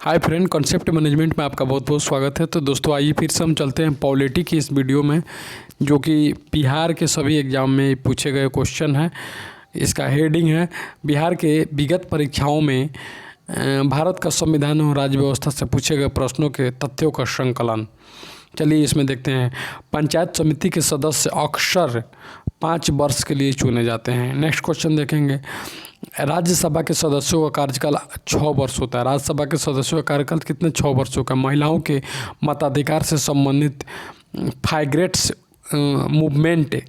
Hi friend, concept management में आपका बहुत बहुत स्वागत है। तो दोस्तों आइए फिर से हम चलते हैं पॉलिटी की इस वीडियो में, जो कि बिहार के सभी एग्ज़ाम में पूछे गए क्वेश्चन है। इसका हेडिंग है बिहार के विगत परीक्षाओं में भारत का संविधान और राज्य व्यवस्था से पूछे गए प्रश्नों के तथ्यों का संकलन। चलिए इसमें देखते हैं। पंचायत समिति के सदस्य अक्सर 5 वर्ष के लिए चुने जाते हैं। नेक्स्ट क्वेश्चन देखेंगे। राज्यसभा के सदस्यों का कार्यकाल 6 वर्ष होता है। राज्यसभा के सदस्यों का कार्यकाल कितने 6 वर्षों का। महिलाओं के मताधिकार से संबंधित फाइग्रेट्स मूवमेंट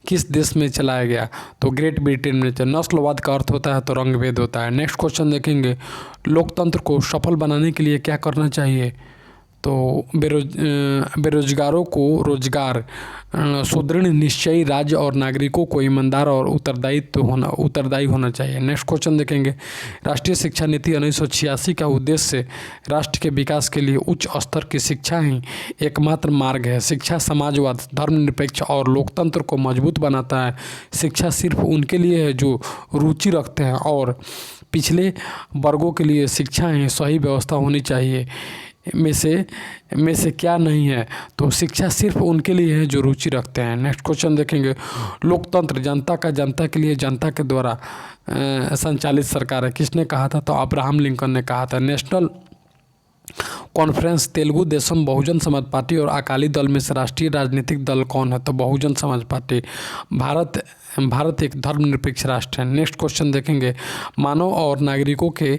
किस देश में चलाया गया, तो ग्रेट ब्रिटेन में। नस्लवाद का अर्थ होता है तो रंगभेद होता है। नेक्स्ट क्वेश्चन देखेंगे। लोकतंत्र को सफल बनाने के लिए क्या करना चाहिए, तो बेरोजगारों को रोजगार, सुदृढ़ निश्चयी राज्य और नागरिकों को ईमानदार और उत्तरदायी होना चाहिए। नेक्स्ट क्वेश्चन देखेंगे। राष्ट्रीय शिक्षा नीति 1986 का उद्देश्य राष्ट्र के विकास के लिए उच्च स्तर की शिक्षा ही एकमात्र मार्ग है। शिक्षा समाजवाद, धर्मनिरपेक्ष और लोकतंत्र को मजबूत बनाता है। शिक्षा सिर्फ उनके लिए है जो रुचि रखते हैं और पिछले वर्गों के लिए शिक्षा ही सही व्यवस्था होनी चाहिए। में से क्या नहीं है, तो शिक्षा सिर्फ उनके लिए है जो रुचि रखते हैं। नेक्स्ट क्वेश्चन देखेंगे। लोकतंत्र जनता के लिए जनता के द्वारा संचालित सरकार है। किसने कहा था, तो अब्राहम लिंकन ने कहा था। National conference, Telugu Desam, Bahujan Samaj party और अकाली दल में से राष्ट्रीय राजनीतिक दल कौन है, तो बहुजन समाज पार्टी। भारत एक धर्मनिरपेक्ष राष्ट्र है। नेक्स्ट क्वेश्चन देखेंगे। मानव और नागरिकों के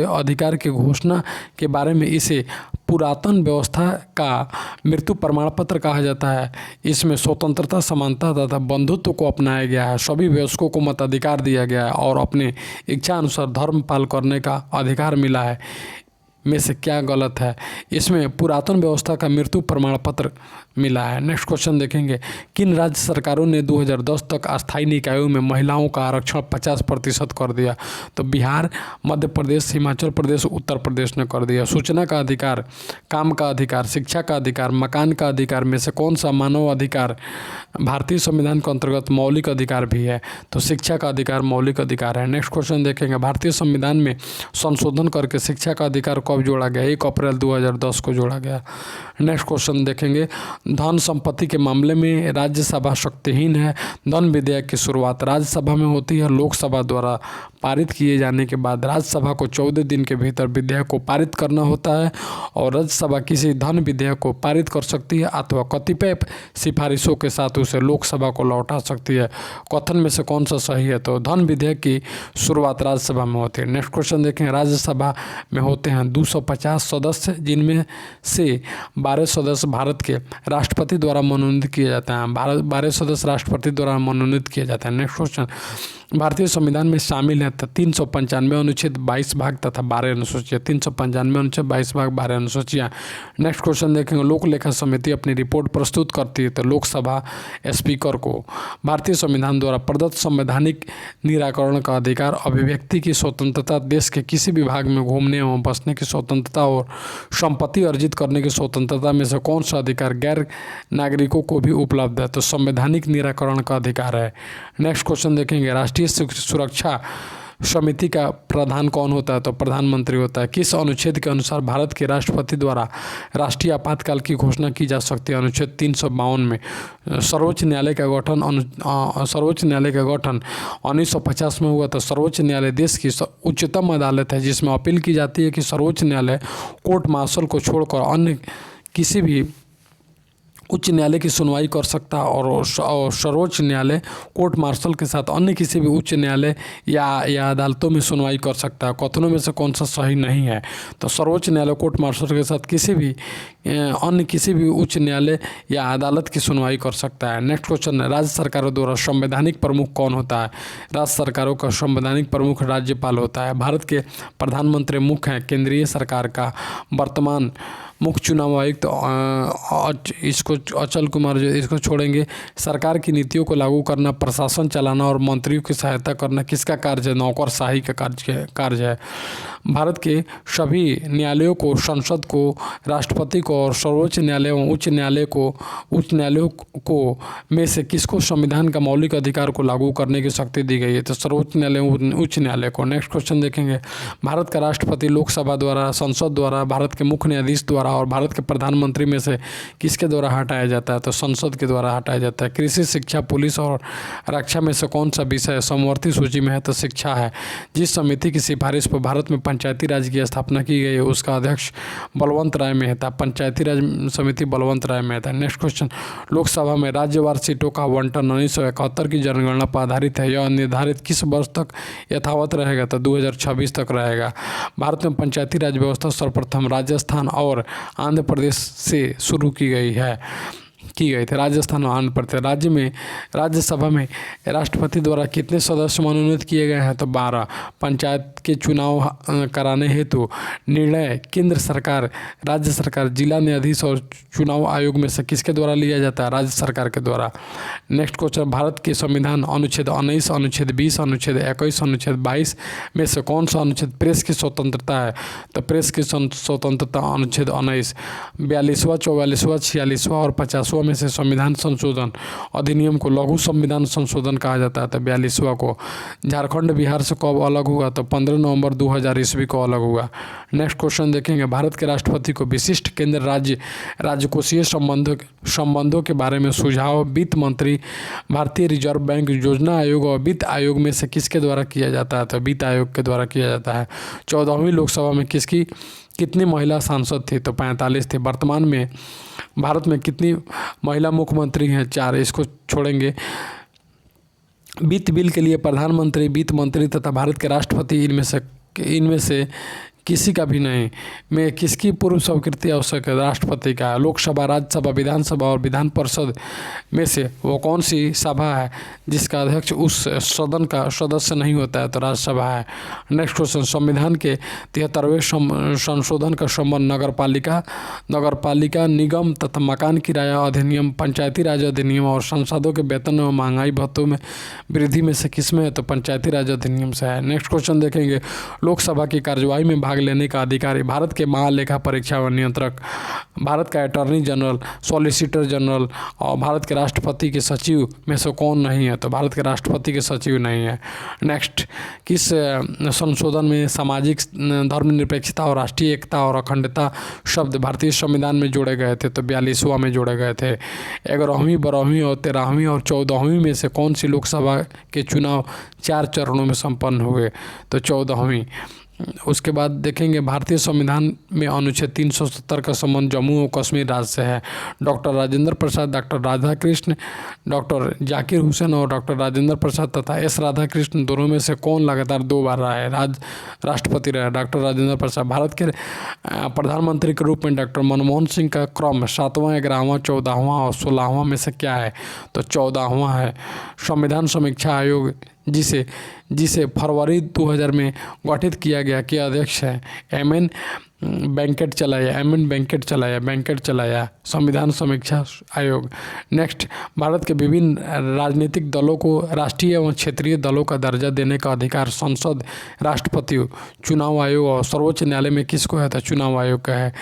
अधिकार के घोषणा के बारे में इसे पुरातन व्यवस्था का मृत्यु प्रमाण पत्र कहा जाता है। इसमें स्वतंत्रता, समानता तथा बंधुत्व को अपनाया गया है। सभी वयस्कों को मताधिकार दिया गया है और अपने इच्छा अनुसार धर्म पालन करने का अधिकार मिला है। में से क्या गलत है, इसमें पुरातन व्यवस्था का मृत्यु प्रमाण पत्र मिला है। नेक्स्ट क्वेश्चन देखेंगे। किन राज्य सरकारों ने 2010 तक अस्थायी निकायों में महिलाओं का आरक्षण 50% कर दिया, तो बिहार, मध्य प्रदेश, हिमाचल प्रदेश, उत्तर प्रदेश ने कर दिया। सूचना का अधिकार, काम का अधिकार, शिक्षा का अधिकार, मकान का अधिकार में से कौन सा मानव अधिकार भारतीय संविधान के अंतर्गत मौलिक अधिकार भी है, तो शिक्षा का अधिकार मौलिक अधिकार है। नेक्स्ट क्वेश्चन देखेंगे। भारतीय संविधान में संशोधन करके शिक्षा का अधिकार कब जोड़ा गया, 1 अप्रैल 2010 को जोड़ा गया। नेक्स्ट क्वेश्चन देखेंगे। धन संपत्ति के मामले में राज्यसभा शक्तिहीन है। धन विधेयक की शुरुआत राज्यसभा में होती है। लोकसभा द्वारा पारित किए जाने के बाद राज्यसभा को 14 दिन के भीतर विधेयक को पारित करना होता है और राज्यसभा किसी धन विधेयक को पारित कर सकती है अथवा कतिपय सिफारिशों के साथ उसे लोकसभा को लौटा सकती है। कथन में से कौन सा सही है, तो धन विधेयक की शुरुआत राज्यसभा में होती है। नेक्स्ट क्वेश्चन देखें। राज्यसभा में होते हैं 250 सदस्य, जिनमें से 12 सदस्य भारत के राष्ट्रपति द्वारा मनोनीत किए जाते हैं। 12 सदस्य राष्ट्रपति द्वारा मनोनीत किए जाते हैं। Next question. भारतीय संविधान में शामिल है 395 अनुच्छेद 22 भाग तथा 12 अनुसूचियाँ। 395 अनुच्छेद 22 भाग 12 अनुसूचियाँ। नेक्स्ट क्वेश्चन देखेंगे। लोक लेखा समिति अपनी रिपोर्ट प्रस्तुत करती है, तो लोकसभा स्पीकर को। भारतीय संविधान द्वारा प्रदत्त संवैधानिक निराकरण का अधिकार, अभिव्यक्ति की स्वतंत्रता, देश के किसी भी भाग में घूमने एवं बसने की स्वतंत्रता और संपत्ति अर्जित करने की स्वतंत्रता में से कौन सा अधिकार गैर नागरिकों को भी उपलब्ध है, तो संवैधानिक निराकरण का अधिकार है। नेक्स्ट क्वेश्चन देखेंगे। राष्ट्रीय सुरक्षा समिति का प्रधान कौन होता है, तो प्रधानमंत्री होता है। किस अनुच्छेद के अनुसार भारत के राष्ट्रपति द्वारा राष्ट्रीय आपातकाल की घोषणा की जा सकती है, अनुच्छेद 352 में। सर्वोच्च न्यायालय का गठन 1950 में हुआ था। सर्वोच्च न्यायालय देश की उच्चतम अदालत है जिसमें अपील की जाती है कि सर्वोच्च न्यायालय कोर्ट मार्शल को छोड़कर अन्य किसी भी उच्च न्यायालय की सुनवाई कर सकता है और सर्वोच्च न्यायालय कोर्ट मार्शल के साथ अन्य किसी भी उच्च न्यायालय या अदालतों में सुनवाई कर सकता है। कथनों में से कौन सा सही नहीं है, तो सर्वोच्च न्यायालय कोर्ट मार्शल के साथ अन्य किसी भी उच्च न्यायालय या अदालत की सुनवाई कर सकता है। Next question. राज्य सरकारों द्वारा संवैधानिक प्रमुख कौन होता है, राज्य सरकारों का संवैधानिक प्रमुख राज्यपाल होता है। भारत के प्रधानमंत्री मुख्य हैं केंद्रीय सरकार का। वर्तमान मुख्य चुनाव आयुक्त इसको अचल कुमार जो इसको छोड़ेंगे। सरकार की नीतियों को लागू करना, प्रशासन चलाना और मंत्रियों की सहायता करना किसका कार्य है? नौकरशाही का कार्य है। भारत के सभी न्यायालयों को, संसद को, राष्ट्रपति को और सर्वोच्च न्यायालय एवं उच्च न्यायालयों को में से किसको संविधान का मौलिक अधिकार को लागू करने की शक्ति दी गई है? तो सर्वोच्च न्यायालय, उच्च न्यायालय को। नेक्स्ट क्वेश्चन देखेंगे, भारत का राष्ट्रपति लोकसभा द्वारा, संसद द्वारा, भारत के मुख्य न्यायाधीश द्वारा और भारत के प्रधानमंत्री में से किसके द्वारा हटाया जाता है? तो संसद के द्वारा हटाया जाता है। कृषि, शिक्षा, पुलिस और रक्षा में से कौन सा विषय समवर्ती सूची में है? तो शिक्षा है। जिस समिति की सिफारिश पर भारत में पंचायती राज की स्थापना की गई है उसका अध्यक्ष बलवंत राय मेहता। पंचायती राज समिति बलवंत राय मेहता। नेक्स्ट क्वेश्चन, लोकसभा में राज्यवार सीटों का आवंटन 1971 की जनगणना पर आधारित है। यह निर्धारित किस वर्ष तक यथावत रहेगा? तो 2026 तक रहेगा। भारत में पंचायती राज व्यवस्था सर्वप्रथम राजस्थान और आंध्र प्रदेश से शुरू की गई थी। राजस्थान और आंध्र प्रदेश। राज्य में राज्यसभा में राष्ट्रपति द्वारा कितने सदस्य मनोनीत किए गए हैं? तो 12। पंचायत के चुनाव कराने हेतु निर्णय केंद्र सरकार, राज्य सरकार, जिला न्यायाधीश और चुनाव आयोग में से किसके द्वारा लिया जाता है? राज्य सरकार के द्वारा। नेक्स्ट क्वेश्चन, भारत के संविधान अनुच्छेद 19, अनुच्छेद 20, अनुच्छेद 21, अनुच्छेद 22 में से कौन सा अनुच्छेद प्रेस की स्वतंत्रता है? तो प्रेस की स्वतंत्रता अनुच्छेद 19। 42वां, 44वां, 46वां और 50वां में से संविधान संशोधन अधिनियम को लघु संविधान संशोधन कहा जाता है। तो 42वां को। झारखंड बिहार से कब अलग हुआ? तो 15 नवंबर 2000 ईस्वी को अलग हुआ। नेक्स्ट क्वेश्चन देखेंगे, भारत के राष्ट्रपति को विशिष्ट केंद्र राजकोषीय संबंधों के बारे में सुझाव वित्त मंत्री, भारतीय रिजर्व बैंक, योजना आयोग और वित्त आयोग में से किसके द्वारा किया जाता है? तो वित्त आयोग के द्वारा किया जाता है। 14वीं लोकसभा में कितनी महिला सांसद थी? तो 45 थे। वर्तमान में भारत में कितनी महिला मुख्यमंत्री हैं? 4। इसको छोड़ेंगे। वित्त बिल के लिए प्रधानमंत्री, वित्त मंत्री तथा भारत के राष्ट्रपति इनमें से किसी का भी नहीं। में किसकी पूर्व स्वीकृति आवश्यक है? राष्ट्रपति का। लोकसभा, राज्यसभा, विधानसभा और विधान परिषद में से वो कौन सी सभा है जिसका अध्यक्ष उस सदन का सदस्य नहीं होता है? तो राज्यसभा है। नेक्स्ट क्वेश्चन, संविधान के 73वें संशोधन का संबंध नगरपालिका निगम तथा मकान किराया अधिनियम, पंचायती राज अधिनियम और सांसदों के वेतन और महंगाई भत्तों में वृद्धि में से किस में है? तो पंचायती राज अधिनियम से है। नेक्स्ट क्वेश्चन देखेंगे, लोकसभा की कार्यवाही में भाग लेने का अधिकारी भारत के महालेखा परीक्षा व नियंत्रक, भारत का अटॉर्नी जनरल, सॉलिसिटर जनरल और भारत के राष्ट्रपति के सचिव में से कौन नहीं है? तो भारत के राष्ट्रपति के सचिव नहीं है। नेक्स्ट, किस संशोधन में सामाजिक धर्मनिरपेक्षता और राष्ट्रीय एकता और अखंडता शब्द भारतीय संविधान में जोड़े गए थे? तो 42वां में जोड़े गए थे। 11वीं, 12वीं और 13वीं और 14वीं में से कौन सी लोकसभा के चुनाव 4 चरणों में संपन्न हुए? तो 14वीं। उसके बाद देखेंगे, भारतीय संविधान में अनुच्छेद 370 का संबंध जम्मू और कश्मीर राज्य से है। Doctor Rajendra Prasad, doctor Radhakrishna, doctor Zakir Hussain और डॉक्टर राजेंद्र प्रसाद तथा एस राधाकृष्ण दोनों में से कौन लगातार 2 बार रहा है राष्ट्रपति रहा? डॉक्टर राजेंद्र प्रसाद। भारत के प्रधानमंत्री के रूप में डॉक्टर मनमोहन सिंह का क्रम 7वां, 11वां, 14वां और 16वां में से क्या है? तो 14वां है। संविधान समीक्षा आयोग जिसे फरवरी 2000 में गठित किया गया के अध्यक्ष है? एमएन वेंकट चलाया संविधान समीक्षा आयोग। नेक्स्ट, भारत के विभिन्न राजनीतिक दलों को राष्ट्रीय एवं क्षेत्रीय दलों का दर्जा देने का अधिकार संसद, राष्ट्रपति, चुनाव आयोग और सर्वोच्च न्यायालय में किसको है? तो चुनाव आयोग का है।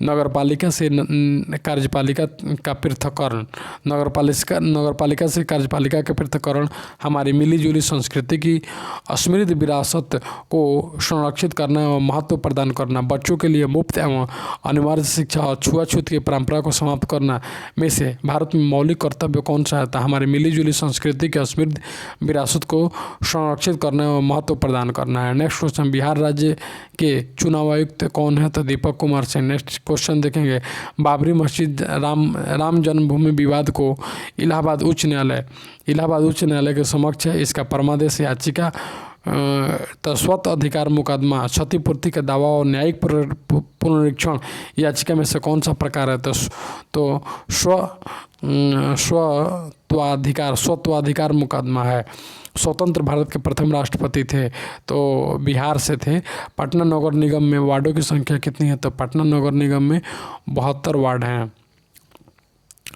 नगरपालिका से कार्यपालिका का पृथक्करण, नगरपालिका से कार्यपालिका का पृथक्करण हमारी मिलीजुली संस्कृति की समृद्ध विरासत को संरक्षित करना एवं महत्व प्रदान करना, बच्चों के लिए मुफ्त एवं अनिवार्य शिक्षा और छुआछूत की परंपरा को समाप्त करना में से भारत में मौलिक कर्तव्य कौन सा है? हमारी मिलीजुली संस्कृति की समृद्ध विरासत को संरक्षित करना एवं महत्व प्रदान करना है। नेक्स्ट क्वेश्चन, बिहार राज्य के चुनाव आयुक्त कौन है? तो दीपक कुमार सिंह। नेक्स्ट क्वेश्चन देखेंगे, बाबरी मस्जिद राम जन्मभूमि विवाद को इलाहाबाद उच्च न्यायालय के समक्ष है। इसका परमादेश याचिका तो स्वत अधिकार मुकदमा, क्षतिपूर्ति का दावा और न्यायिक पुनरीक्षण याचिका में से कौन सा प्रकार है? तो स्वत्वाधिकार मुकदमा है। स्वतंत्र भारत के प्रथम राष्ट्रपति थे तो बिहार से थे। पटना नगर निगम में वार्डों की संख्या कितनी है? तो पटना नगर निगम में 72 वार्ड हैं।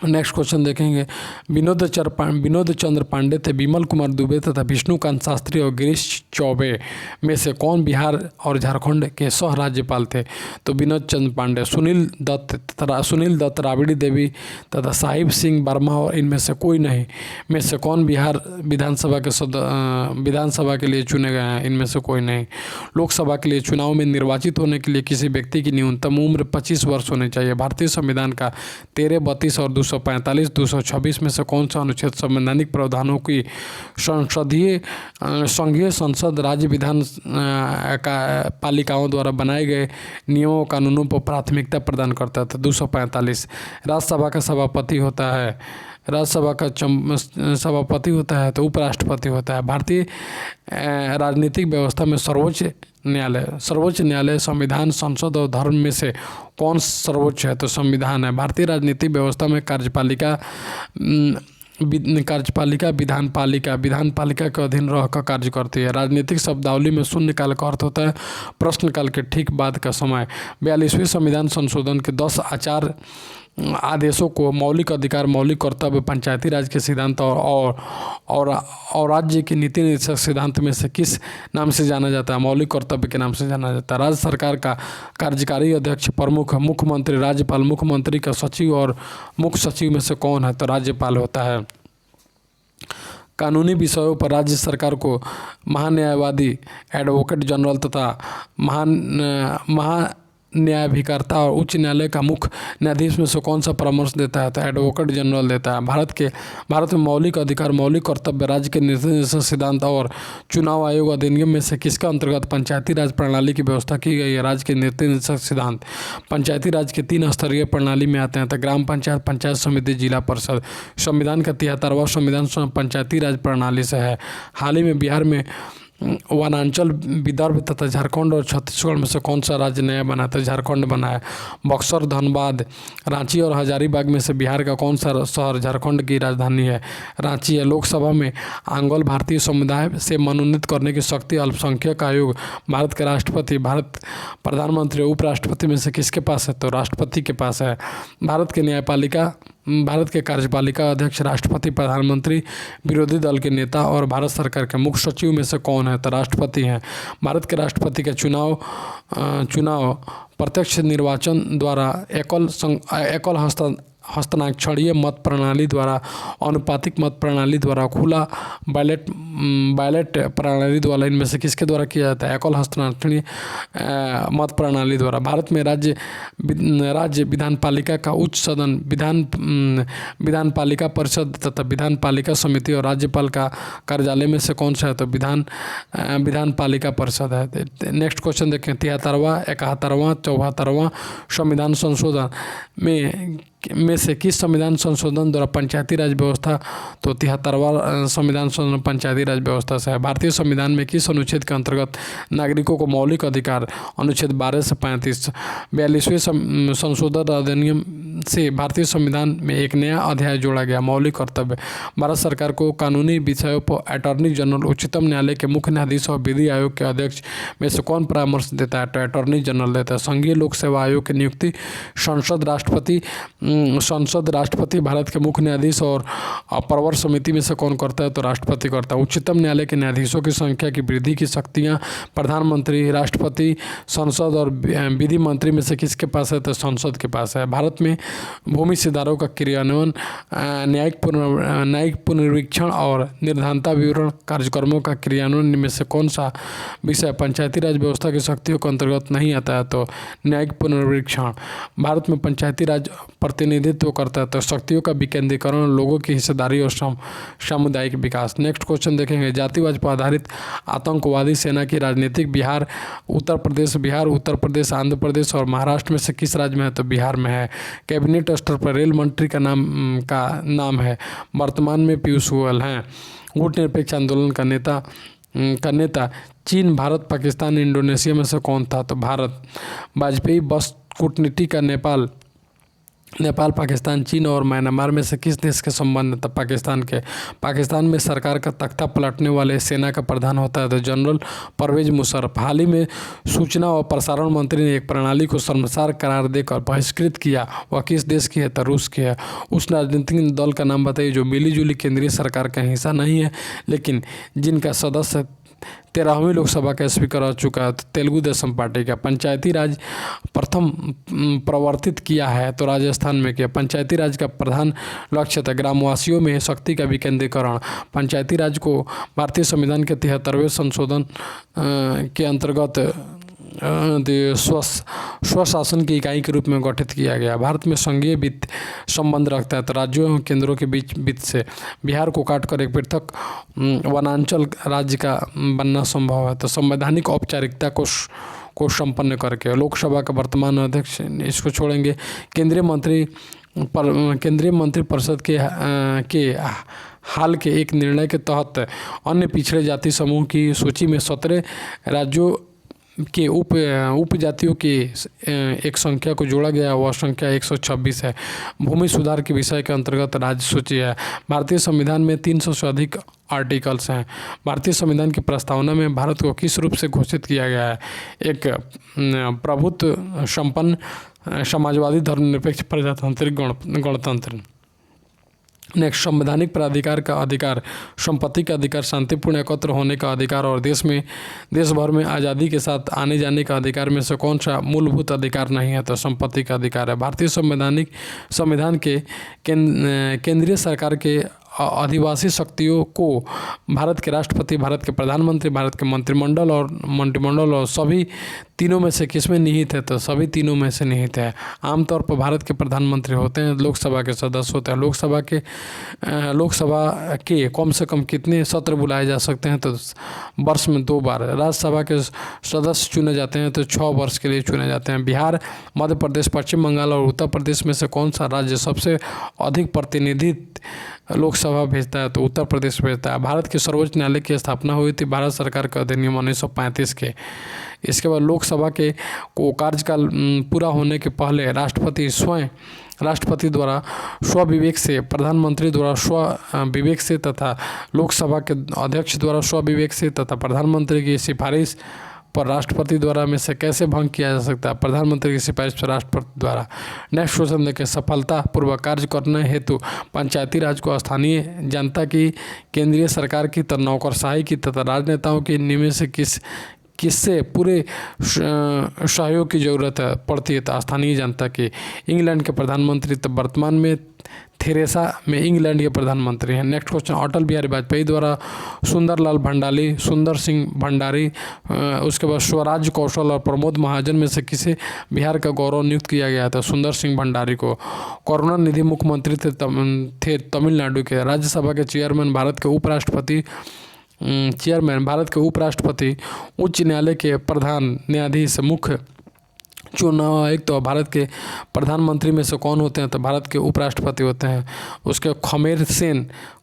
नेक्स्ट क्वेश्चन देखेंगे, विनोद चंद्र पांडे थे, बिमल कुमार दुबे तथा विष्णुकांत शास्त्री और गिरीश चौबे में से कौन बिहार और झारखंड के सह राज्यपाल थे? तो विनोद चंद्र पांडे। सुनील दत्त, राबड़ी देवी तथा साहिब सिंह वर्मा और इनमें से कोई नहीं में से कौन बिहार विधानसभा के लिए चुने गए हैं? इनमें से कोई नहीं। लोकसभा के लिए चुनाव में निर्वाचित होने के लिए किसी व्यक्ति की न्यूनतम उम्र 25 वर्ष होनी चाहिए। भारतीय संविधान का 13, 32 और 245, 226 में से कौन सा अनुच्छेद संवैधानिक प्रावधानों की संघीय संसद राज्य विधान पालिकाओं द्वारा बनाए गए नियमों कानूनों पर प्राथमिकता प्रदान करता था? 245। राज्यसभा का सभापति होता है, राज्यसभा का सभापति होता है तो उपराष्ट्रपति होता है। भारतीय राजनीतिक व्यवस्था में सर्वोच्च न्यायालय संविधान, संसद और धर्म में से कौन सर्वोच्च है? तो संविधान है। भारतीय राजनीतिक व्यवस्था में कार्यपालिका विधानपालिका के अधीन रहकर कार्य करती है। राजनीतिक शब्दावली में शून्यकाल का अर्थ होता है प्रश्नकाल के ठीक बाद का समय। 42वें संविधान संशोधन के 10 आचार आदेशों को मौलिक अधिकार, मौलिक कर्तव्य, पंचायती राज के सिद्धांत और राज्य के नीति निर्देशक सिद्धांत में से किस नाम से जाना जाता है? मौलिक कर्तव्य के नाम से जाना जाता है। राज्य सरकार का कार्यकारी अध्यक्ष प्रमुख, मुख्यमंत्री, राज्यपाल, मुख्यमंत्री का सचिव और मुख्य सचिव में से कौन है? तो राज्यपाल होता है। कानूनी विषयों पर राज्य सरकार को महान्यायवादी, एडवोकेट जनरल तथा न्यायाधिकर्ता और उच्च न्यायालय का मुख्य न्यायाधीश में से कौन सा परामर्श देता है? तो एडवोकेट जनरल देता है। भारत में मौलिक अधिकार, मौलिक कर्तव्य, राज्य के नीति निर्देशक सिद्धांत और चुनाव आयोग अधिनियम में से किसके अंतर्गत पंचायती राज प्रणाली की व्यवस्था की गई है? राज्य के नीति निर्देशक सिद्धांत। पंचायती राज के 3 स्तरीय प्रणाली में आते हैं तो ग्राम पंचायत, पंचायत समिति, जिला परिषद। संविधान का 73वां संविधान पंचायती राज प्रणाली से है। हाल ही में बिहार में वनांचल, विदर्भ तथा झारखंड और छत्तीसगढ़ में से कौन सा राज्य नया बना? था झारखंड बना है। बक्सर, धनबाद, रांची और हजारीबाग में से बिहार का कौन सा शहर झारखंड की राजधानी है? रांची है। लोकसभा में आंग्ल भारतीय समुदाय से मनोनीत करने की शक्ति अल्पसंख्यक आयोग भारत के राष्ट्रपति, भारत प्रधानमंत्री, उपराष्ट्रपति में से किसके पास है? तो राष्ट्रपति के पास है। भारत के कार्यपालिका अध्यक्ष राष्ट्रपति, प्रधानमंत्री, विरोधी दल के नेता और भारत सरकार के मुख्य सचिव में से कौन है? तो राष्ट्रपति हैं। भारत के राष्ट्रपति का चुनाव प्रत्यक्ष निर्वाचन द्वारा, एकल हस्ताक्षरीय मत प्रणाली द्वारा, अनुपातिक मत प्रणाली द्वारा, खुला बैलेट प्रणाली द्वारा, इनमें से किसके द्वारा किया जाता है? एकल हस्ताक्षरीय मत प्रणाली द्वारा। भारत में राज्य विधानपालिका का उच्च सदन विधानपालिका परिषद तथा विधानपालिका समिति और राज्यपाल का कार्यालय में से कौन सा है? तो विधानपालिका परिषद है। नेक्स्ट क्वेश्चन देखें, 73वां, 71वां, 74वां संविधान संशोधन में से किस संविधान संशोधन द्वारा पंचायती राज व्यवस्था? तो 73वां संविधान संशोधन पंचायती राज व्यवस्था से है। भारतीय संविधान में किस अनुच्छेद के अंतर्गत नागरिकों को मौलिक अधिकार? अनुच्छेद 12 से 35। 42वें संशोधन अधिनियम से भारतीय संविधान में एक नया अध्याय जोड़ा गया, मौलिक कर्तव्य। भारत सरकार को कानूनी विषयों पर अटॉर्नी जनरल, उच्चतम न्यायालय के मुख्य न्यायाधीश और विधि आयोग के अध्यक्ष में से कौन परामर्श देता है? तो अटॉर्नी जनरल देता है। संघीय लोक सेवा आयोग की नियुक्ति संसद राष्ट्रपति, भारत के मुख्य न्यायाधीश और प्रवर समिति में से कौन करता है? तो राष्ट्रपति करता है। उच्चतम न्यायालय के न्यायाधीशों की संख्या की वृद्धि की शक्तियां प्रधानमंत्री, राष्ट्रपति, संसद और विधि मंत्री में से किसके पास है? तो संसद के पास है। भारत में भूमि सुधारों का क्रियान्वयन, न्यायिक पुनरीक्षण और निर्धारता विवरण कार्यक्रमों का क्रियान्वयन में से कौन सा विषय पंचायती राज व्यवस्था की शक्तियों के अंतर्गत नहीं आता है? तो न्यायिक पुनरीक्षण। भारत में पंचायती राज प्रतिनिधित्व करता है तो शक्तियों का विकेंद्रीकरण, लोगों की हिस्सेदारी और सामुदायिक विकास। नेक्स्ट क्वेश्चन देखेंगे, जातिवाद पर आधारित आतंकवादी सेना की राजनीतिक बिहार, उत्तर प्रदेश, आंध्र प्रदेश और महाराष्ट्र में से किस राज्य में है? तो बिहार में है। कैबिनेट स्तर पर रेल मंत्री का नाम है, वर्तमान में पीयूष गोयल हैं। गुट निरपेक्ष आंदोलन का नेता का नेता चीन, भारत, पाकिस्तान, इंडोनेशिया में से कौन था? तो भारत। वाजपेयी बस कूटनीति का नेपाल, पाकिस्तान, चीन और म्यांमार में से किस देश के संबंध था? पाकिस्तान के। पाकिस्तान में सरकार का तख्ता पलटने वाले सेना का प्रधान होता है तो जनरल परवेज मुशर्रफ। हाल ही में सूचना और प्रसारण मंत्री ने एक प्रणाली को शर्मसार करार देकर बहिष्कृत किया, वह किस देश की है? तो रूस की है। उस राजनीतिक दल का नाम बताइए जो मिलीजुली केंद्रीय सरकार का हिस्सा नहीं है लेकिन जिनका सदस्य 13वीं लोकसभा का स्पीकर रह चुका है। तो तेलुगु देशम पार्टी का। पंचायती राज प्रथम प्रवर्तित किया है तो राजस्थान में किया। पंचायती राज का प्रधान लक्ष्य था ग्रामवासियों में शक्ति का विकेंद्रीकरण। पंचायती राज को भारतीय संविधान के 73वें संशोधन के अंतर्गत स्वशासन की इकाई के रूप में गठित किया गया। भारत में संघीय वित्त संबंध रखता है तो राज्यों एवं केंद्रों के बीच वित्त से। बिहार को काटकर एक पृथक वनांचल राज्य का बनना संभव है तो संवैधानिक औपचारिकता को संपन्न करके। लोकसभा का वर्तमान अध्यक्ष, इसको छोड़ेंगे। केंद्रीय मंत्रिपरिषद के हाल के एक निर्णय के तहत अन्य पिछड़े जाति समूह की सूची में 17 राज्यों के उपजातियों की एक संख्या को जोड़ा गया, वह संख्या 126 है। भूमि सुधार के विषय के अंतर्गत राज्य सूची है। भारतीय संविधान में 300 से अधिक आर्टिकल्स हैं। भारतीय संविधान की प्रस्तावना में भारत को किस रूप से घोषित किया गया है? एक प्रभुत्व संपन्न समाजवादी धर्मनिरपेक्ष प्रजातांत्रिक गणतंत्र। नेक्स्ट, संवैधानिक प्राधिकार का अधिकार। संपत्ति का अधिकार, शांतिपूर्ण एकत्र होने का अधिकार और देश भर में आज़ादी के साथ आने जाने का अधिकार में से कौन सा मूलभूत अधिकार नहीं है? तो संपत्ति का अधिकार है। भारतीय संविधान के केंद्रीय सरकार के आदिवासी शक्तियों को भारत के राष्ट्रपति, भारत के प्रधानमंत्री, भारत के मंत्रिमंडल और सभी तीनों में से किसमें निहित है? तो सभी तीनों में से निहित है। आमतौर पर भारत के प्रधानमंत्री होते हैं, लोकसभा के सदस्य होते हैं। लोकसभा के कम से कम कितने सत्र बुलाए जा सकते हैं? तो वर्ष में 2 बार। राज्यसभा के सदस्य चुने जाते हैं तो 6 वर्ष के लिए चुने जाते हैं। बिहार, मध्य प्रदेश, पश्चिम बंगाल और उत्तर प्रदेश में से कौन सा राज्य सबसे अधिक प्रतिनिधित्व लोकसभा भेजता है? तो उत्तर प्रदेश भेजता है। भारत के सर्वोच्च न्यायालय की स्थापना हुई थी भारत सरकार के अधिनियम 1935 के। इसके बाद लोकसभा के कार्यकाल पूरा होने के पहले राष्ट्रपति द्वारा स्वविवेक से, प्रधानमंत्री द्वारा स्वविवेक से तथा लोकसभा के अध्यक्ष द्वारा स्वविवेक से तथा प्रधानमंत्री की सिफारिश पर राष्ट्रपति द्वारा में से कैसे भंग किया जा सकता है? प्रधानमंत्री की सिफारिश पर राष्ट्रपति द्वारा। नेक्स्ट क्वेश्चन देखें। सफलतापूर्वक कार्य करने हेतु पंचायती राज को स्थानीय जनता की, केंद्रीय सरकार की नौकरशाही की तथा राजनेताओं की इनमें से किससे पूरे सहयोग की जरूरत पड़ती है? तो स्थानीय जनता की। इंग्लैंड के प्रधानमंत्री तो वर्तमान में थेरेसा में इंग्लैंड के प्रधानमंत्री हैं। Next question. अटल बिहारी वाजपेयी द्वारा सुंदर सिंह भंडारी, उसके बाद स्वराज कौशल और प्रमोद महाजन में से किसे बिहार का गौरव नियुक्त किया गया था? सुंदर सिंह भंडारी को। करुणानिधि मुख्यमंत्री थे तमिलनाडु के। राज्यसभा के चेयरमैन, भारत के उपराष्ट्रपति, उच्च न्यायालय के प्रधान न्यायाधीश, मुख्य चुनाव आयुक्त तो भारत के प्रधानमंत्री में से कौन होते हैं? तो भारत के उपराष्ट्रपति होते हैं। उसके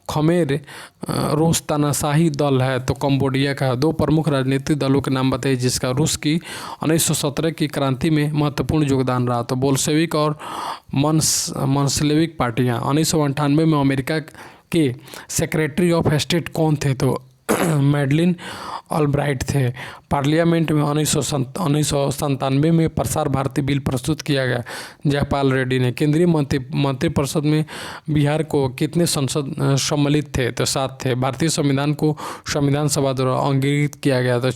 खमेर रोस्तानाशाही दल है तो कंबोडिया का। 2 प्रमुख राजनीतिक दलों के नाम बताइए जिसका रूस की 1917 की क्रांति में महत्वपूर्ण योगदान रहा। तो बोल्शेविक और मंसलेविक पार्टियां। 1998 में अमेरिका के सेक्रेटरी ऑफ स्टेट कौन थे? तो मैडलिन ऑलब्राइट थे। पार्लियामेंट में 1997 में प्रसार भारती बिल प्रस्तुत किया गया, जयपाल रेड्डी ने। केंद्रीय मंत्रिपरिषद में बिहार को कितने संसद सम्मिलित थे? तो 7 थे। भारतीय संविधान को संविधान सभा द्वारा अंगीकृत किया गया तो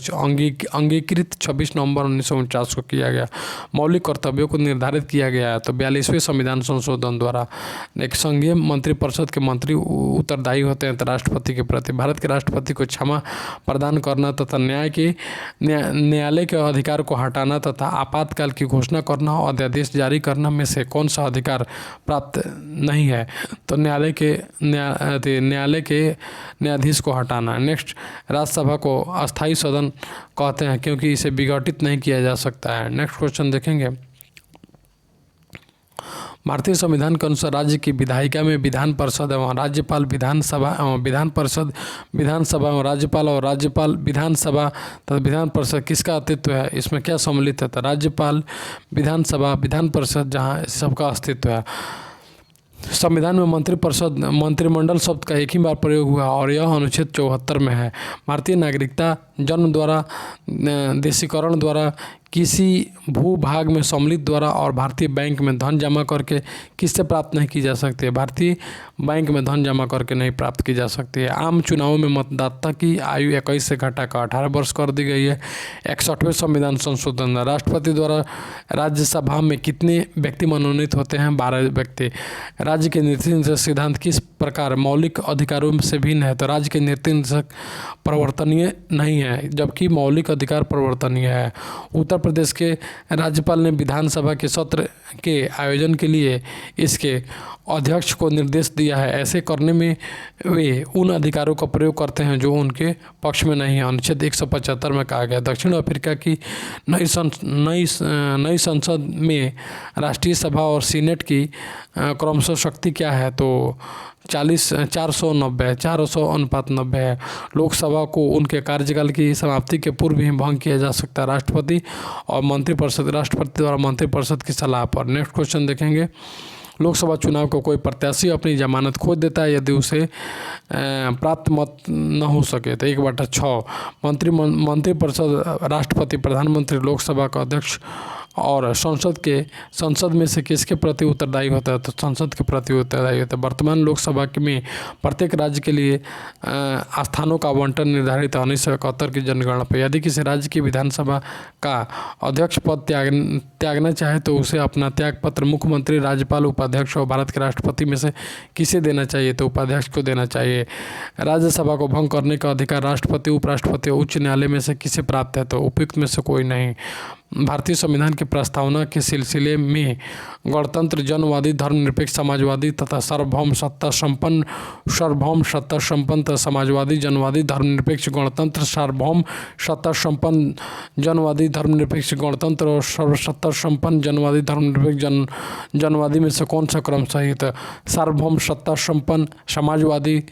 अंगीकृत 26 नवंबर 1949 को किया गया। मौलिक कर्तव्यों को निर्धारित किया गया है तो 42वें संविधान संशोधन द्वारा। एक संघीय मंत्रिपरिषद के मंत्री उत्तरदायी होते हैं तो राष्ट्रपति के प्रति। भारत के राष्ट्रपति को क्षमा प्रदान करना तथा न्यायालय के अधिकार को हटाना तथा आपातकाल की घोषणा करना और अध्यादेश जारी करना में से कौन सा अधिकार प्राप्त नहीं है? तो न्यायालय के न्यायाधीश को हटाना। नेक्स्ट, राज्यसभा को अस्थायी सदन कहते हैं क्योंकि इसे विघटित नहीं किया जा सकता है। नेक्स्ट क्वेश्चन देखेंगे। भारतीय संविधान के अनुसार राज्य की विधायिका में विधान परिषद एवं राज्यपाल, विधानसभा एवं विधान परिषद, विधानसभा एवं राज्यपाल और राज्यपाल विधानसभा तथा विधान परिषद किसका अस्तित्व है? इसमें क्या सम्मिलित है? तो राज्यपाल, विधानसभा, विधान परिषद, जहाँ सबका अस्तित्व है। संविधान में मंत्रिपरिषद, मंत्रिमंडल शब्द का एक ही बार प्रयोग हुआ और यह अनुच्छेद 74 में है। भारतीय नागरिकता जन्म द्वारा, देशीकरण द्वारा, किसी भूभाग में सम्मिलित द्वारा और भारतीय बैंक में धन जमा करके किससे प्राप्त नहीं की जा सकती है? भारतीय बैंक में धन जमा करके नहीं प्राप्त की जा सकती है। आम चुनावों में मतदाता की आयु 21 से घटाकर 18 वर्ष कर दी गई है। 61वें संविधान संशोधन, राष्ट्रपति द्वारा राज्यसभा में कितने व्यक्ति मनोनीत होते हैं? 12 व्यक्ति। राज्य के नीति निर्देशक सिद्धांत किस प्रकार मौलिक अधिकारों से भिन्न है? तो राज्य के नीति निर्देशक परिवर्तनीय नहीं है, जबकि मौलिक अधिकार परिवर्तनीय है। उत्तर प्रदेश के राज्यपाल ने विधानसभा के सत्र के आयोजन के लिए इसके अध्यक्ष को निर्देश दिया है। ऐसे करने में वे उन अधिकारों का प्रयोग करते हैं जो उनके पक्ष में नहीं है। अनुच्छेद 175 में कहा गया। दक्षिण अफ्रीका की नई संसद में राष्ट्रीय सभा और सीनेट की क्रमशः शक्ति क्या है? तो 490 अनुपात 90 है। लोकसभा को उनके कार्यकाल की समाप्ति के पूर्व ही भंग किया जा सकता है राष्ट्रपति और मंत्रिपरिषद, राष्ट्रपति द्वारा मंत्रिपरिषद की सलाह पर। नेक्स्ट क्वेश्चन देखेंगे। लोकसभा चुनाव को कोई प्रत्याशी अपनी जमानत खो देता है यदि उसे प्राप्त मत न हो सके तो 1/6। मंत्रिपरिषद, राष्ट्रपति, प्रधानमंत्री, लोकसभा का अध्यक्ष और संसद में से किसके प्रति उत्तरदायी होता है? तो संसद के प्रति उत्तरदायी होता है। वर्तमान लोकसभा में प्रत्येक राज्य के लिए स्थानों का आवंटन निर्धारित है 1971 की जनगणना पर। यदि किसी राज्य की विधानसभा का अध्यक्ष पद त्यागना चाहे तो उसे अपना त्याग पत्र मुख्यमंत्री, राज्यपाल, उपाध्यक्ष और भारत के राष्ट्रपति में से किसे देना चाहिए? तो उपाध्यक्ष को देना चाहिए। राज्यसभा को भंग करने का अधिकार राष्ट्रपति, उपराष्ट्रपति और उच्च न्यायालय में से किसे प्राप्त है? तो उपयुक्त में से कोई नहीं। भारतीय संविधान की प्रस्तावना के सिलसिले में गणतंत्र, जनवादी, धर्मनिरपेक्ष, समाजवादी तथा सार्वभौम सत्ता संपन्न तथा समाजवादी, जनवादी, धर्मनिरपेक्ष, गणतंत्र, सार्वभौम सत्ता संपन्न, जनवादी, धर्मनिरपेक्ष, गणतंत्र और सर्वसत्ता संपन्न, जनवादी, धर्मनिरपेक्ष, जनवादी में से कौन सा क्रम सही है? सार्वभौम सत्ता संपन्न, समाजवादी,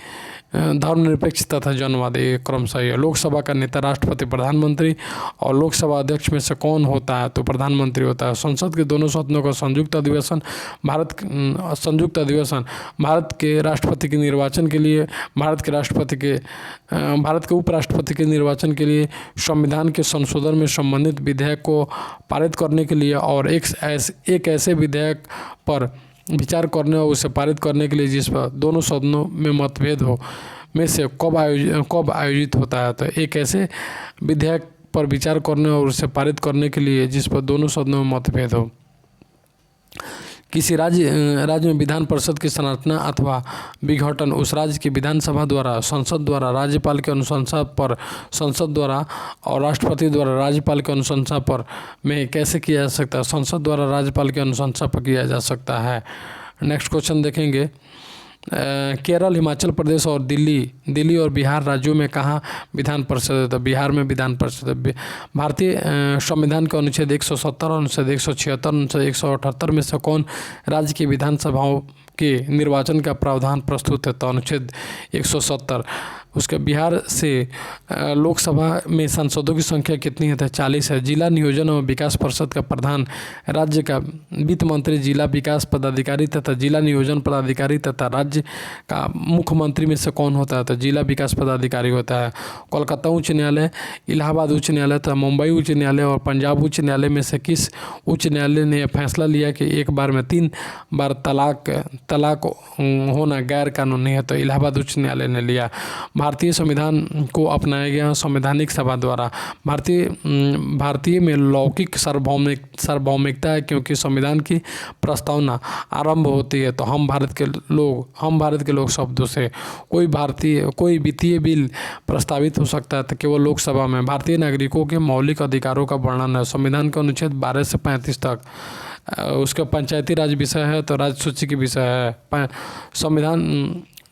धर्मनिरपेक्ष तथा जनवादी क्रम सही है। लोकसभा का नेता राष्ट्रपति, प्रधानमंत्री और लोकसभा अध्यक्ष में से कौन होता है? तो प्रधानमंत्री होता है। संसद के दोनों सदनों का संयुक्त अधिवेशन भारत के राष्ट्रपति के निर्वाचन के लिए, भारत के उपराष्ट्रपति के निर्वाचन के लिए, संविधान के संशोधन में संबंधित विधेयक को पारित करने के लिए और एक ऐसे विधेयक पर विचार करने और उसे पारित करने के लिए जिस पर दोनों सदनों में मतभेद हो में से कब आयोजित होता है? तो एक ऐसे विधेयक पर विचार करने और उसे पारित करने के लिए जिस पर दोनों सदनों में मतभेद हो। किसी राज्य में विधान परिषद की संरचना अथवा विघटन उस राज्य की विधानसभा द्वारा, संसद द्वारा, राज्यपाल के अनुशंसा पर संसद द्वारा और राष्ट्रपति द्वारा राज्यपाल के अनुशंसा पर में कैसे किया जा सकता है? संसद द्वारा राज्यपाल के अनुशंसा पर किया जा सकता है। नेक्स्ट क्वेश्चन देखेंगे। केरल, हिमाचल प्रदेश और दिल्ली और बिहार राज्यों में कहाँ विधान परिषद है? तो बिहार में विधान परिषद है। भारतीय संविधान के अनुच्छेद 170, अनुच्छेद 176, अनुच्छेद 178 में से कौन राज्य की विधानसभाओं के निर्वाचन का प्रावधान प्रस्तुत है? तो अनुच्छेद 170। उसके बिहार से लोकसभा में सांसदों की संख्या कितनी है? तो 40 है। जिला नियोजन और विकास परिषद का प्रधान राज्य का वित्त मंत्री, जिला विकास पदाधिकारी तथा जिला नियोजन पदाधिकारी तथा राज्य का मुख्यमंत्री में से कौन होता है? तो जिला विकास पदाधिकारी होता है। कोलकाता उच्च न्यायालय, इलाहाबाद उच्च न्यायालय तथा मुंबई उच्च न्यायालय और पंजाब उच्च न्यायालय में से किस उच्च न्यायालय ने यह फैसला लिया कि एक बार में 3 बार तलाक होना गैर कानूनी है? तो इलाहाबाद उच्च न्यायालय ने लिया। भारतीय संविधान को अपनाया गया संवैधानिक सभा द्वारा। भारतीय में लौकिक सार्वभौमिकता है क्योंकि संविधान की प्रस्तावना आरंभ होती है तो हम भारत के लोग शब्दों से। कोई वित्तीय बिल प्रस्तावित हो सकता है तो केवल लोकसभा में। भारतीय नागरिकों के मौलिक अधिकारों का वर्णन है संविधान के अनुच्छेद 12 से 35 तक। उसका पंचायती राज विषय है तो राज्य सूची की विषय है।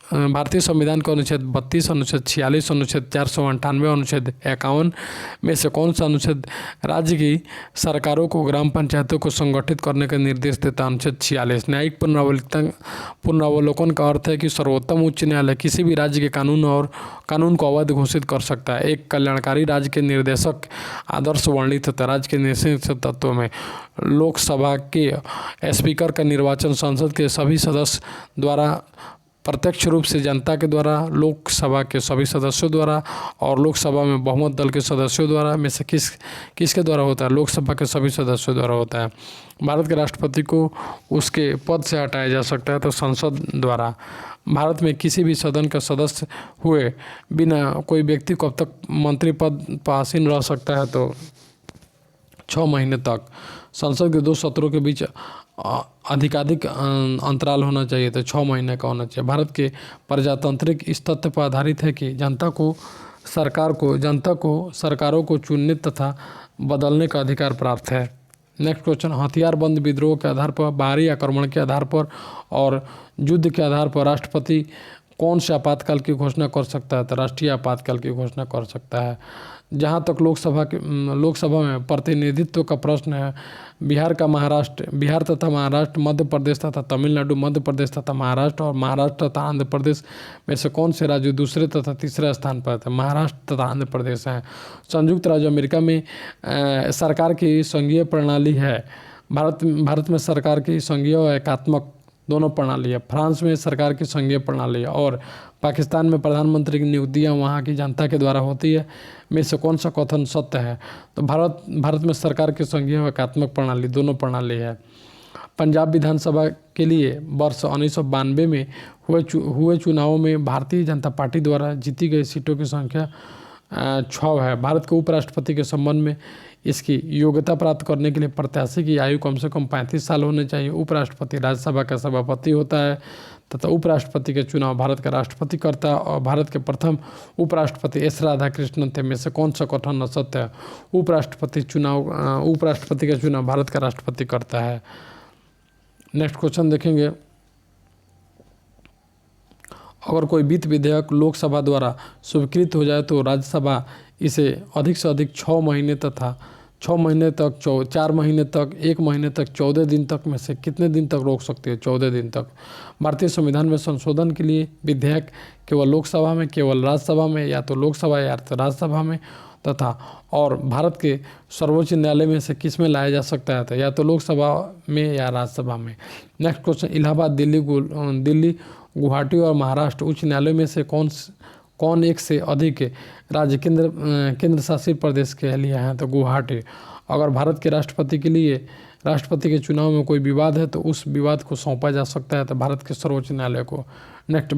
भारतीय संविधान का अनुच्छेद 32, अनुच्छेद 46, अनुच्छेद 498, अनुच्छेद 51 में से कौन सा अनुच्छेद राज्य की सरकारों को ग्राम पंचायतों को संगठित करने का निर्देश देता है? अनुच्छेद 46। न्यायिक पुनरावलोकन का अर्थ है कि सर्वोत्तम उच्च न्यायालय किसी भी राज्य के कानून को अवैध घोषित कर सकता है। एक कल्याणकारी राज्य के निर्देशक आदर्श वर्णित होता है। राज्य के निश्चित तत्वों में लोकसभा के स्पीकर का निर्वाचन संसद के सभी सदस्य द्वारा प्रत्यक्ष रूप से जनता के द्वारा, लोकसभा के सभी सदस्यों द्वारा और लोकसभा में बहुमत दल के सदस्यों द्वारा में से किसके द्वारा होता है? लोकसभा के सभी सदस्यों द्वारा होता है। भारत के राष्ट्रपति को उसके पद से हटाया जा सकता है तो संसद द्वारा। भारत में किसी भी सदन का सदस्य हुए बिना कोई व्यक्ति कब तक मंत्री पद पर आसीन रह सकता है? तो 6 महीने तक। संसद के 2 सत्रों के बीच अधिकाधिक अंतराल होना चाहिए तो 6 महीने का होना चाहिए। भारत के प्रजातांत्रिक इस तथ्य पर आधारित है कि जनता को सरकारों को चुनने तथा बदलने का अधिकार प्राप्त है। नेक्स्ट क्वेश्चन, हथियारबंद विद्रोह के आधार पर, बाहरी आक्रमण के आधार पर और युद्ध के आधार पर राष्ट्रपति कौन से आपातकाल की घोषणा कर सकता है? तो राष्ट्रीय आपातकाल की घोषणा कर सकता है। जहाँ तक लोकसभा में प्रतिनिधित्व का प्रश्न है, बिहार तथा महाराष्ट्र, मध्य प्रदेश तथा तमिलनाडु, मध्य प्रदेश तथा महाराष्ट्र और महाराष्ट्र तथा आंध्र प्रदेश में से कौन से राज्य दूसरे तथा तीसरे स्थान पर थे? महाराष्ट्र तथा आंध्र प्रदेश हैं। संयुक्त राज्य अमेरिका में सरकार की संघीय प्रणाली है। भारत में सरकार की संघीय और एकात्मक दोनों प्रणाली है। फ्रांस में सरकार की संघीय प्रणाली है और पाकिस्तान में प्रधानमंत्री की नियुक्तियाँ वहाँ की जनता के द्वारा होती है। में से कौन सा कथन सत्य है? तो भारत में सरकार की संघीय और एकात्मक प्रणाली दोनों प्रणाली है। पंजाब विधानसभा के लिए वर्ष 1992 में हुए चुनावों में भारतीय जनता पार्टी द्वारा जीती गई सीटों की संख्या 6 है। भारत के उपराष्ट्रपति के संबंध में इसकी योग्यता प्राप्त करने के लिए प्रत्याशी की आयु कम से कम 35 साल होनी चाहिए। उपराष्ट्रपति राज्यसभा का सभापति होता है तथा उपराष्ट्रपति के चुनाव भारत का राष्ट्रपति करता है और भारत के प्रथम उपराष्ट्रपति एस राधाकृष्णन थे। में से कौन सा कथन सत्य है? उपराष्ट्रपति का चुनाव भारत का राष्ट्रपति करता है। नेक्स्ट क्वेश्चन देखेंगे, अगर कोई वित्त विधेयक लोकसभा द्वारा स्वीकृत हो जाए तो राज्यसभा इसे अधिक से अधिक 6 महीने तक, 4 महीने तक, 1 महीने तक, 14 दिन तक में से कितने दिन तक रोक सकती है? 14 दिन तक। भारतीय संविधान में संशोधन के लिए विधेयक केवल लोकसभा में, केवल राज्यसभा में, या तो लोकसभा या तो राज्यसभा में तथा और भारत के सर्वोच्च न्यायालय में से किस में लाया जा सकता है? तो या तो लोकसभा में या राज्यसभा में। नेक्स्ट क्वेश्चन, इलाहाबाद, दिल्ली, गुवाहाटी और महाराष्ट्र उच्च न्यायालय में से कौन एक से अधिक राज्य केंद्र शासित प्रदेश के लिए हैं? तो गुवाहाटी। अगर भारत के राष्ट्रपति के चुनाव में कोई विवाद है तो उस विवाद को सौंपा जा सकता है तो भारत के सर्वोच्च न्यायालय को। नेक्स्ट,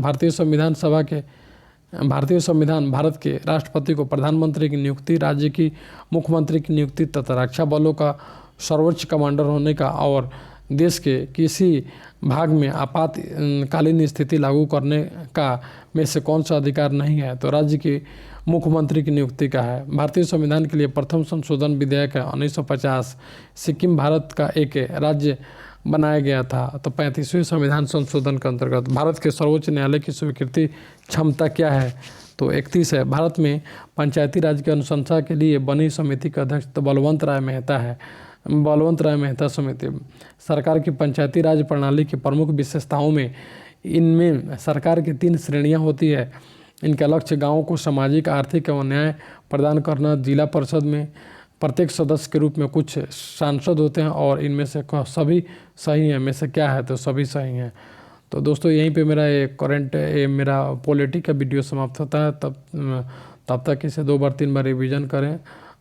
भारतीय संविधान भारत के राष्ट्रपति को प्रधानमंत्री की नियुक्ति, राज्य की मुख्यमंत्री की नियुक्ति तथा रक्षा बलों का सर्वोच्च कमांडर होने का और देश के किसी भाग में आपातकालीन स्थिति लागू करने का में से कौन सा अधिकार नहीं है? तो राज्य के मुख्यमंत्री की नियुक्ति का है। भारतीय संविधान के लिए प्रथम संशोधन विधेयक है 1950। सिक्किम भारत का एक राज्य बनाया गया था। तो 35वें संविधान संशोधन के अंतर्गत भारत के सर्वोच्च न्यायालय की स्वीकृति क्षमता क्या है? तो 31 है। भारत में पंचायती राज की अनुशंसा के लिए बनी समिति का अध्यक्ष तो बलवंत राय मेहता समिति। सरकार की पंचायती राज प्रणाली की प्रमुख विशेषताओं में इनमें सरकार की 3 श्रेणियां होती है। इनका लक्ष्य गाँवों को सामाजिक, आर्थिक एवं न्याय प्रदान करना। जिला परिषद में प्रत्येक सदस्य के रूप में कुछ सांसद होते हैं और इनमें से सभी सही हैं। में से क्या है? तो सभी सही हैं। तो दोस्तों यहीं पे मेरा पॉलिटी का वीडियो समाप्त होता है। तब तक इसे 2 बार 3 बार रिवीजन करें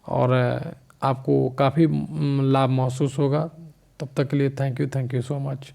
और आपको काफ़ी लाभ महसूस होगा। तब तक के लिए थैंक यू सो मच।